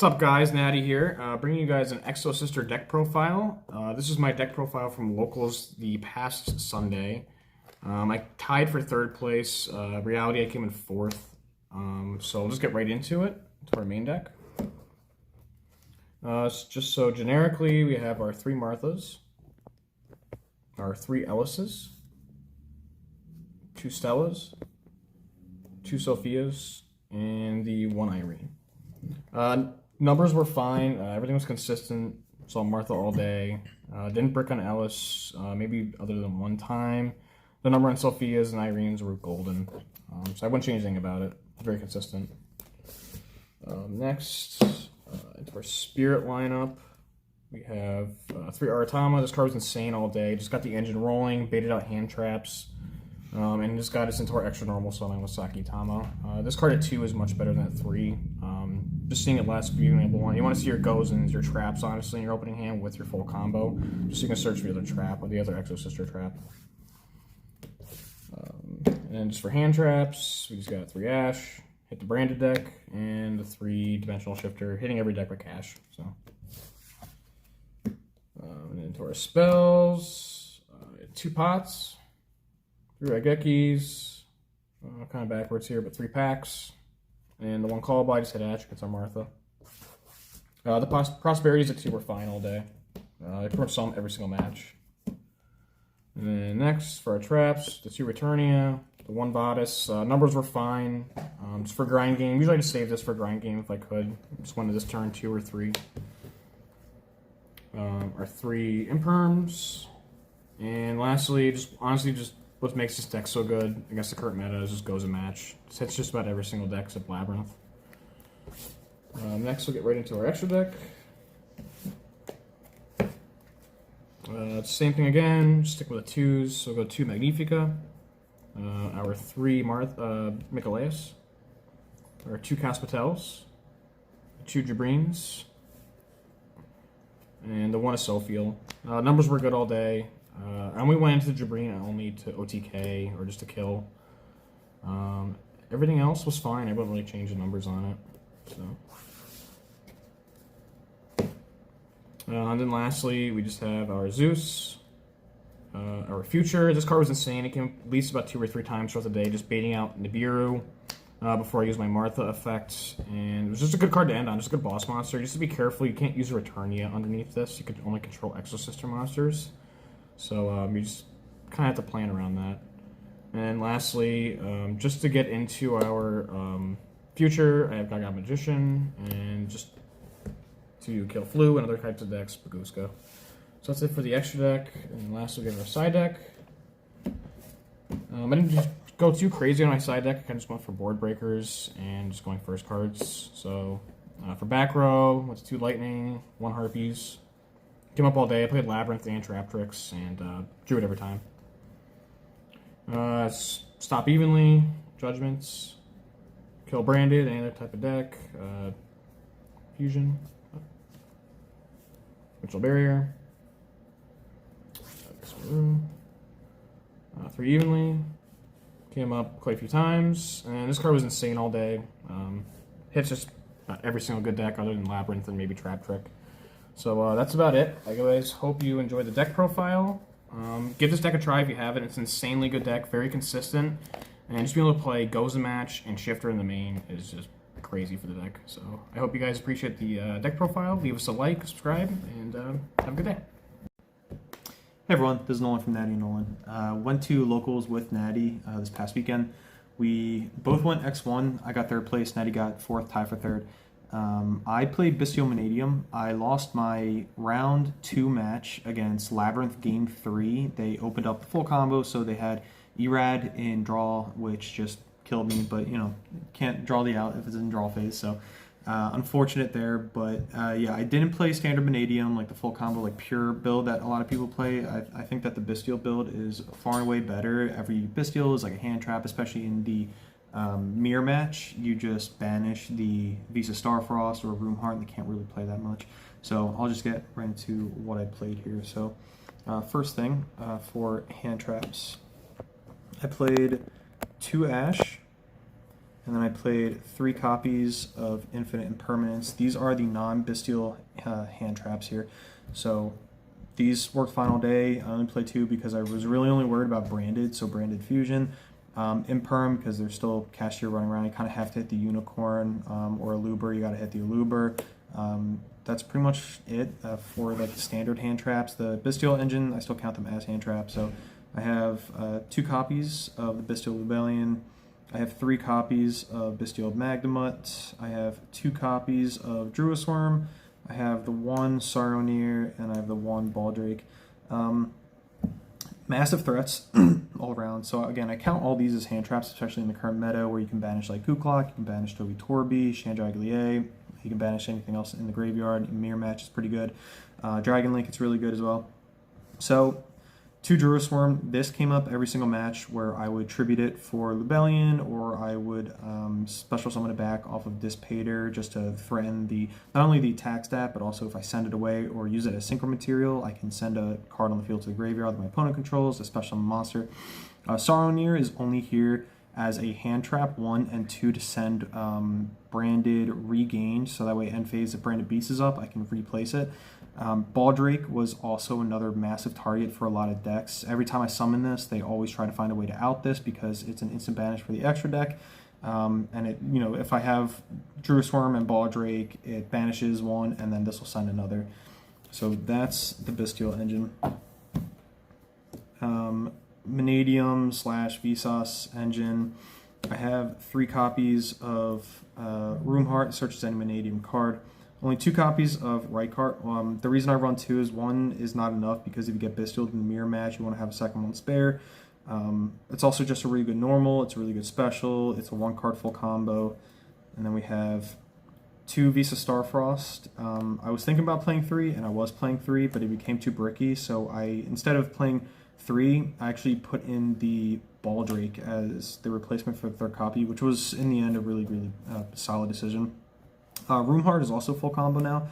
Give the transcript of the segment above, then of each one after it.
What's up, guys? Natty here, bringing you guys an Exosister deck profile. This is my deck profile from locals the past Sunday. I tied for third place. Reality, I came in fourth. So we'll just get right into it, to our main deck. Just so generically, we have our 3 Marthas, our 3 Ellises, 2 Stellas, 2 Sophias, and the 1 Irene. Numbers were fine. Everything was consistent. Saw Martha all day. Didn't brick on Ellis, maybe other than one time. The number on Sophia's and Irene's were golden. So I wouldn't change anything about it. Very consistent. Next, into our Spirit lineup, we have 3 Aratama. This card was insane all day. Just got the engine rolling, baited out hand traps, and just got us into our extra normal summon with Saki Tama. This card at 2 is much better than at 3. Just seeing it last being able one. You want to see your Gozens, your traps, honestly, in your opening hand with your full combo. Just so you can search for the other trap or the other Exosister trap. And just for hand traps, we just got 3 Ash, hit the branded deck, and the 3-dimensional shifter, hitting every deck with cash. So, and into our spells, 2 pots, 3 Raigekis, kind of backwards here, but 3 packs. And the 1 call by just hit Ash against our Martha. The Prosperities at 2 were fine all day. I pretty much saw them every single match. And then next, for our traps, the 2 Returnia, the 1 Bodice. Numbers were fine. Just for grind game. Usually I just save this for grind game if I could. Just wanted this turn 2 or 3. Our 3 Imperms. And lastly, just what makes this deck so good against the current meta is just Goza match. It hits just about every single deck except Labyrinth. Next, we'll get right into our extra deck. Same thing again, stick with the 2s. So we'll go 2 Magnifica, our 3 Michaelis, our 2 Caspitels, 2 Jabrines, and the 1 Sophiel. Numbers were good all day. I only went into Jabrine only to OTK or just to kill. Everything else was fine. I wouldn't really change the numbers on it. So, and then lastly, we just have our Zeus, our Future. This card was insane. It came at least about 2 or 3 times throughout the day, just baiting out Nibiru before I used my Martha effect. And it was just a good card to end on, just a good boss monster. Just to be careful, you can't use a Returnia underneath this. You could only control Exosister monsters. So you just kind of have to plan around that. And lastly, just to get into our Future, I have Gaga Magician, and just to kill Flu and other types of decks, Baguska. So that's it for the extra deck. And lastly, we have our side deck. I didn't just go too crazy on my side deck. I kind of just went for board breakers and just going first cards. So for back row, what's 2 Lightning, 1 Harpies. Came up all day. I played Labyrinth and Trap Tricks and drew it every time. Stop Evenly, Judgments, Kill Branded, any other type of deck, Fusion, Ritual Barrier, 3 Evenly, came up quite a few times, and this card was insane all day. Hits just about every single good deck other than Labyrinth and maybe Trap Trick. So that's about it. I guys hope you enjoyed the deck profile. Give this deck a try if you haven't. It's an insanely good deck, very consistent, and just being able to play Goza match and Shifter in the main is just crazy for the deck. So I hope you guys appreciate the deck profile. Leave us a like, subscribe, and have a good day. Hey everyone, this is Nolan from Natty and Nolan. Went to locals with Natty this past weekend. We both went X1. I got 3rd place. Natty got 4th, tie for 3rd. I played Bystial Mannadium. I lost my round 2 match against Labyrinth game 3. They opened up the full combo, so they had Erad in draw, which just killed me, but you know, can't draw the out if it's in draw phase, so unfortunate there. But yeah, I didn't play standard Mannadium, like the full combo, like pure build that a lot of people play. I think that the Bystial build is far and away better. Every Bystial is like a hand trap, especially in the mirror match. You just banish the Visa Starfrost or Room Heart, and they can't really play that much. So I'll just get right into what I played here. So first thing, for hand traps, I played 2 Ash, And then I played 3 copies of Infinite Impermanence. These are the non-Bystial hand traps here. So these worked fine all day. I only played 2 because I was really only worried about Branded, so Branded Fusion. Imperm, because there's still Cashier running around. You kind of have to hit the Unicorn or a Luber. You got to hit the Luber. That's pretty much it for like the standard hand traps. The Bystial engine, I still count them as hand traps. So I have 2 copies of the Bystial Lubellion. I have 3 copies of Bystial Magnemut. I have 2 copies of Druisworm. I have the 1 Saronir, and I have the 1 Baldrake. Massive threats all around. So again, I count all these as hand traps, especially in the current meta where you can banish like Kuklok, you can banish Toby Torby, Chandraglier, you can banish anything else in the graveyard. Mirror Match is pretty good. Dragon Link, it's really good as well. So 2 Druisworm, this came up every single match where I would tribute it for Lubellion, or I would special summon it back off of Dissipator just to threaten the not only the attack stat, but also if I send it away or use it as synchro material, I can send a card on the field to the graveyard that my opponent controls, a special monster. Saronir is only here as a hand trap 1 and 2 to send Branded Regained, so that way end phase if Branded Beast is up, I can replace it. Baldrake was also another massive target for a lot of decks. Every time I summon this, they always try to find a way to out this because it's an instant banish for the extra deck. And it, you know, if I have Druisworm and Baldrake, it banishes one, and then this will send another. So that's the Bystial engine. Mannadium / Vsauce engine. I have 3 copies of Roomheart, searches any Mannadium card. Only 2 copies of Rykart. The reason I run 2 is 1 is not enough because if you get Bystial in the mirror match, you want to have a second one spare. It's also just a really good normal. It's a really good special. It's a 1-card full combo. And then we have 2 Visa Starfrost. I was thinking about playing 3, and I was playing 3, but it became too bricky. So instead of playing 3, I actually put in the Baldrake as the replacement for the 3rd copy, which was in the end a really, really solid decision. Roomheart is also full combo now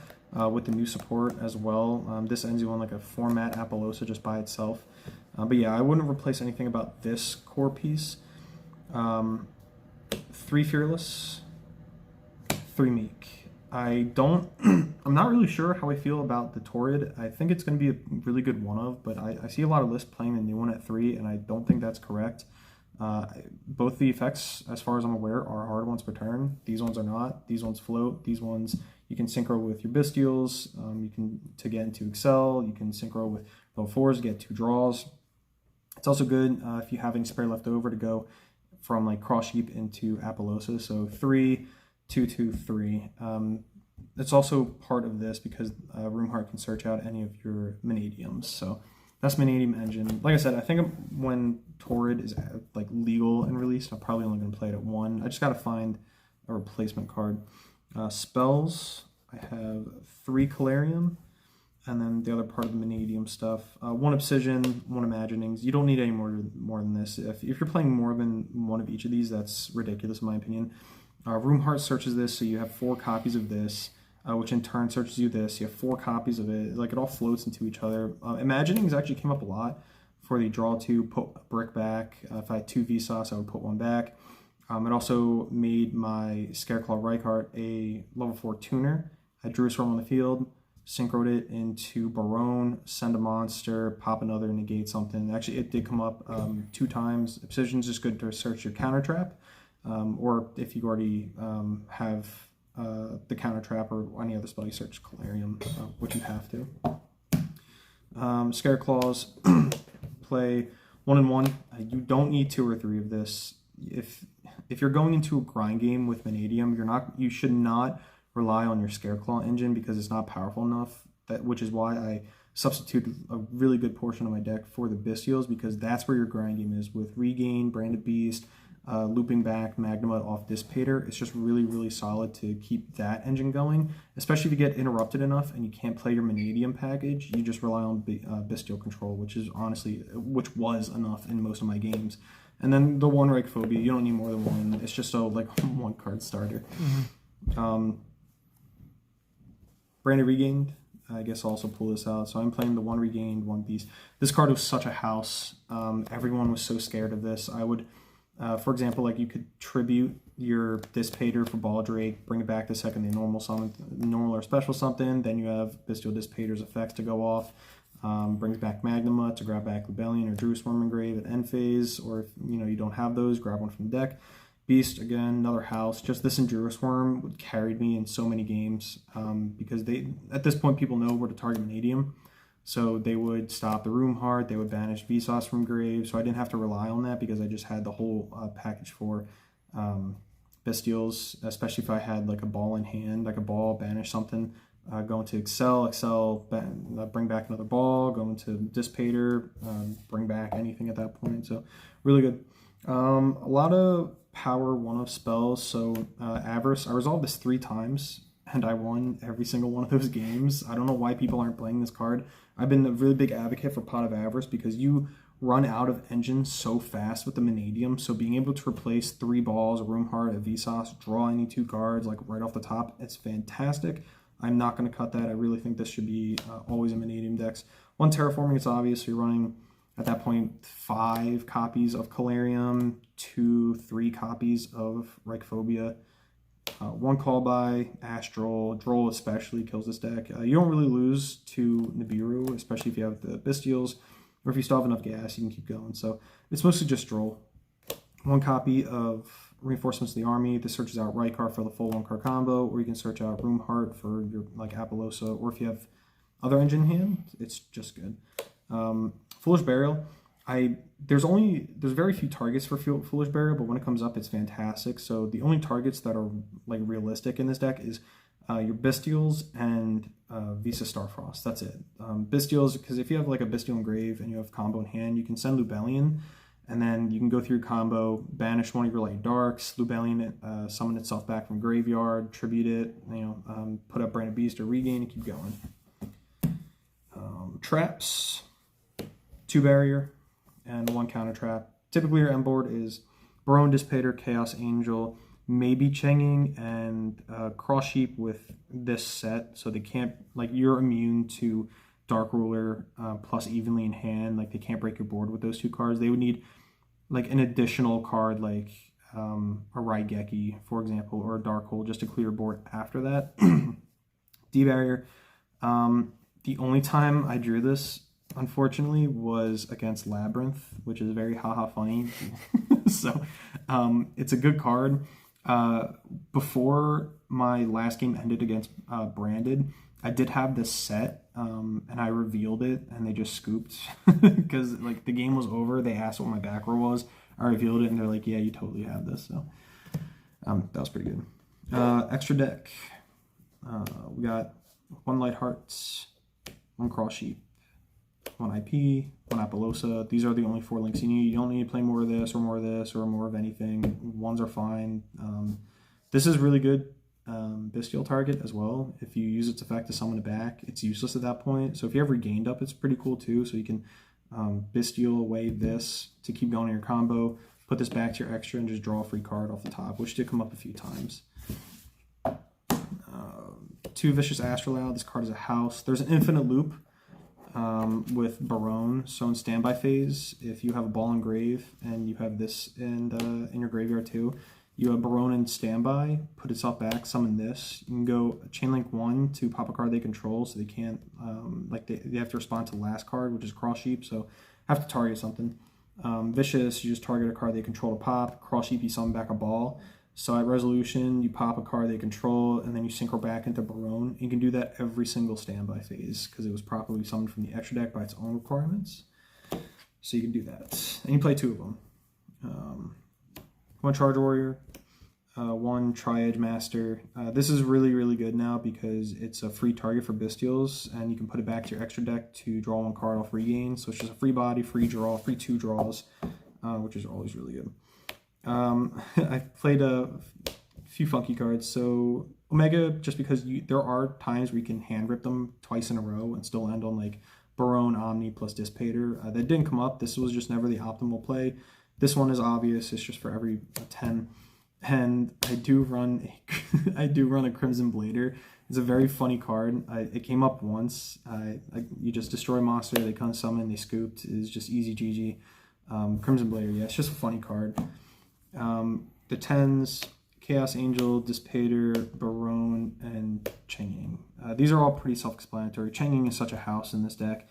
with the new support as well. This ends you on like a format Apollosa just by itself. But yeah, I wouldn't replace anything about this core piece. 3 Fearless, 3 Meek. I'm not really sure how I feel about the Torrid. I think it's going to be a really good one of, but I see a lot of lists playing the new one at 3, and I don't think that's correct. Both the effects, as far as I'm aware, are hard ones per turn. These ones are not. These ones float. These ones you can synchro with your Bystials. You can to get into Excel. You can synchro with level 4s, get 2 draws. It's also good if you have any spare left over to go from like Cross Sheep into Apollosa. So 3, 2, 2, 3. It's also part of this because Roomheart can search out any of your Mannadiums. So that's Mannadium engine. Like I said, I think when Torrid is like legal and released, I'm probably only going to play it at 1. I just got to find a replacement card. Spells, I have 3 Calarium, and then the other part of the Mannadium stuff. 1 Obsidian, 1 Imaginings. You don't need any more than this. If you're playing more than one of each of these, that's ridiculous in my opinion. Roomheart searches this, so you have 4 copies of this. Which in turn searches you this. You have 4 copies of it. Like it all floats into each other. Imaginings actually came up a lot for the draw 2, put a brick back. If I had 2 Vsauce, I would put 1 back. It also made my Scareclaw Rykart a level 4 tuner. I drew a Druisworm on the field, synchroed it into Barone, send a monster, pop another, negate something. Actually, it did come up 2 times. Obsidian's just good to search your counter trap, or if you already have the counter trap or any other spell, you search Calarium, which you have to. Scareclaws, play 1 and 1. You don't need 2 or 3 of this. If you're going into a grind game with Mannadium, you should not rely on your Scareclaw engine because it's not powerful enough. Which is why I substituted a really good portion of my deck for the Bystials, because that's where your grind game is with Regain, Branded Beast, looping back Magnemut off Dissipator. It's just really, really solid to keep that engine going, especially if you get interrupted enough and you can't play your Mannadium package. You just rely on Bystial control, which was enough in most of my games. And then the 1 Rake Phobia, you don't need more than 1. It's just a 1-card starter. Mm-hmm. Branded Regained, I guess I'll also pull this out. So I'm playing the 1 Regained, 1 Beast. This card was such a house. Everyone was so scared of this. I would For example, like you could tribute your Dissipator for Baldrake, bring it back the second they normal summon, normal or special something. Then you have Bystial Dissipator's effects to go off. Brings back Magnuma to grab back Lubellion or Drew Swarm Engrave at end phase, or if you don't have those, grab one from the deck. Beast, again, another house. Just this and Drew Swarm carried me in so many games because at this point people know where to target Mannadium. So they would stop the Room Heart, they would banish Vsauce from grave, so I didn't have to rely on that because I just had the whole package for Bystials, especially if I had like a ball in hand, like a ball, banish something, go into Excel, bring back another ball, go into Dissipator, bring back anything at that point, so really good. A lot of power one-off spells, so Avarice, I resolved this 3 times, and I won every single one of those games. I don't know why people aren't playing this card. I've been a really big advocate for Pot of Avarice because you run out of engines so fast with the Mannadium, so being able to replace 3 balls, a Room Heart, a Vsauce, draw any 2 cards like right off the top, it's fantastic. I'm not going to cut that. I really think this should be always in Mannadium decks. 1 Terraforming, it's obvious, so you're running at that point 5 copies of Calarium, 2-3 copies of Reichphobia, 1 Call by, Astral, Droll especially kills this deck. You don't really lose to Nibiru, especially if you have the Bystials, or if you still have enough gas, you can keep going. So it's mostly just Droll. 1 copy of Reinforcements of the Army. This searches out Rykar for the full 1-card combo, or you can search out Room Heart for your like Apollosa, or if you have other engine in hand, it's just good. Foolish Burial. There's very few targets for Foolish Burial, but when it comes up, it's fantastic. So the only targets that are like realistic in this deck is your Bystials and Visa Starfrost. That's it. Bystials, because if you have like a Bystial Engrave and you have combo in hand, you can send Lubellion, and then you can go through your combo, banish one of your Light Darks, Lubellion summon itself back from graveyard, tribute it, put up Branded Beast or regain, and keep going. Traps, 2 barrier, and 1 counter trap. Typically your end board is Barone, Dissipator, Chaos Angel, maybe Chenging, and Cross Sheep with this set, so they can't, like, you're immune to Dark Ruler plus evenly in hand, like they can't break your board with those 2 cards. They would need like an additional card like a Raigeki, for example, or a Dark Hole just to clear your board after that. D-Barrier. The only time I drew this, unfortunately, was against Labyrinth, which is very haha funny. So it's a good card. Before my last game ended against Branded, I did have this set, and I revealed it, and they just scooped because like the game was over. They asked what my back row was. I revealed it, and they're like, "Yeah, you totally have this." So that was pretty good. Extra deck. We got 1 Light Hearts, 1 Cross Sheep, 1 IP, 1 Apollosa. These are the only 4 links you need. You don't need to play more of this or more of this or more of anything. Ones are fine. This is really good. Bystial target as well. If you use its effect to summon it back, it's useless at that point. So if you have Regained up, it's pretty cool too. So you can Bystial away this to keep going in your combo, put this back to your extra, and just draw a free card off the top, which did come up a few times. 2 Vicious Astrolabe. This card is a house. There's an infinite loop with Barone. So in standby phase, if you have a ball in grave and you have this in your graveyard too, you have Barone in standby, put itself back, summon this. You can go Chainlink 1 to pop a card they control, so they can't, they have to respond to the last card, which is Cross Sheep, so have to target something. Vicious, you just target a card they control to pop. Cross Sheep, you summon back a ball. So at Resolution, you pop a card they control, and then you synchro back into Barone. You can do that every single standby phase, because it was properly summoned from the extra deck by its own requirements. So you can do that. And you play 2 of them. 1 Charge Warrior, 1 Tri-Edge Master. This is really, really good now because it's a free target for Bystials, and you can put it back to your extra deck to draw 1 card off Regain. So it's just a free body, free draw, free 2 draws, which is always really good. I've played a few funky cards. So Omega, just because there are times where you can hand rip them twice in a row and still end on like Barone, Omni plus Dissipator. That didn't come up. This was just never the optimal play. This one is obvious. It's just for every 10. And I do run a Crimson Blader. It's a very funny card. It came up once. You just destroy a monster, they come summon, they scooped. It's just easy GG. Crimson Blader, yeah, it's just a funny card. The 10s, Chaos Angel, Dispater, Barone, and Changing. These are all pretty self-explanatory. Changing is such a house in this deck.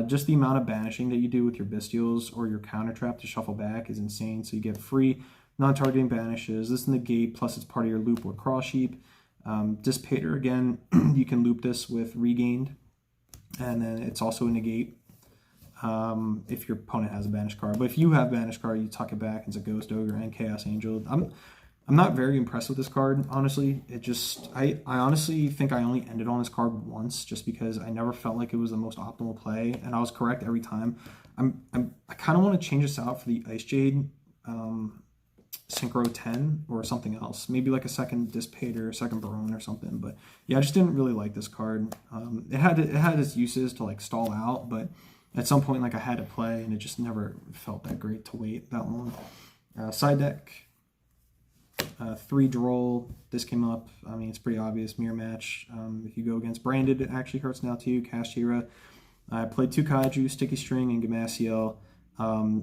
Just the amount of banishing that you do with your Bystials or your counter trap to shuffle back is insane. So you get free non-targeting banishes. This negate, plus it's part of your loop with Cross Sheep. Dispater, again, you can loop this with Regained, and then it's also a negate if your opponent has a banished card. But if you have banished card, you tuck it back. It's a Ghost Ogre and Chaos Angel. I'm not very impressed with this card, honestly. I honestly think I only ended on this card once, just because I never felt like it was the most optimal play, and I was correct every time. I kind of want to change this out for the Ice Jade Synchro 10 or something else. Maybe like a second Dispater, second Barone or something. But yeah, I just didn't really like this card. It had its uses to like stall out, but at some point like I had to play, and it just never felt that great to wait that long. Side deck. 3 Droll, this came up. I mean, it's pretty obvious. Mirror match. If you go against Branded, it actually hurts now too. Kashtira. I played 2 Kaiju, Sticky String, and Gamasiel.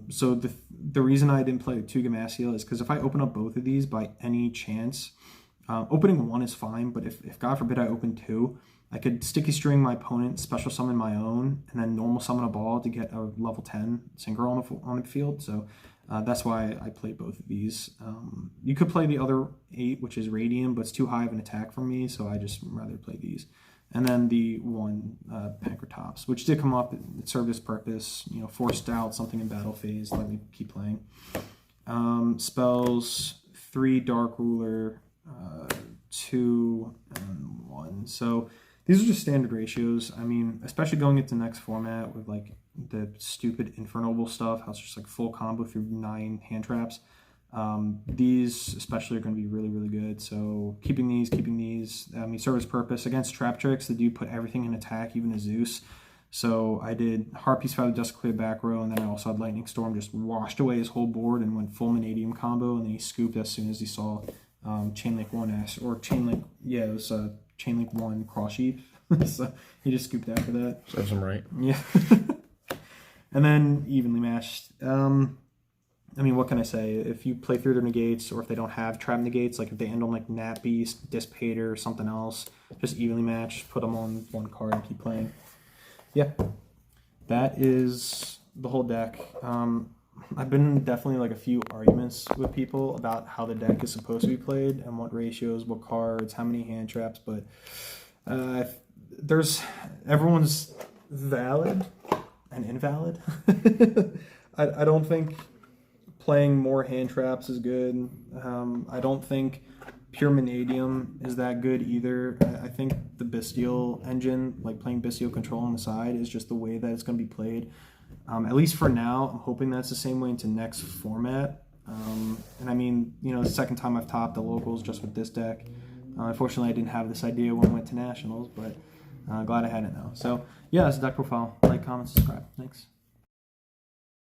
So the reason I didn't play 2 Gamasiel is because if I open up both of these by any chance, opening 1 is fine, but if God forbid I open 2, I could Sticky String my opponent, special summon my own, and then normal summon a ball to get a level 10 synchro on the field. So that's why I played both of these. You could play the other 8, which is Radium, but it's too high of an attack for me, so I just rather play these. And then the 1 Pancratops, which did come up. It served its purpose, forced out something in battle phase, let me keep playing. Spells, 3 Dark Ruler, 2 and 1. So these are just standard ratios. I mean, especially going into next format with like the stupid Infernoble stuff, how it's just like full combo through 9 hand traps. These especially are going to be really, really good. So keeping these, serve its purpose. Against Trap Tricks, they do put everything in attack, even a Zeus. So I did Harpy's Feather, Dust Clear back row, and then I also had Lightning Storm just washed away his whole board and went full Mannadium combo, and then he scooped as soon as he saw Chainlink 1S, or Chainlink, yeah, it was Chainlink 1 Cross Sheep. So he just scooped after that. Serves him right. Yeah. And then evenly matched. I mean, what can I say? If you play through their negates, or if they don't have trap negates, like if they end on like Nat Beast, Dispater, or something else, just evenly match, put them on 1 card and keep playing. Yeah, that is the whole deck. I've been in definitely like a few arguments with people about how the deck is supposed to be played and what ratios, what cards, how many hand traps, but everyone's valid and invalid. I don't think playing more hand traps is good. I don't think pure Mannadium is that good either. I think the Bystial engine, like playing Bystial control on the side, is just the way that it's going to be played. At least for now, I'm hoping that's the same way into next format. And I mean, the second time I've topped the locals just with this deck. Unfortunately, I didn't have this idea when I went to nationals, but glad I had it now. So yeah, that's the deck profile. Like, comment, subscribe. Thanks.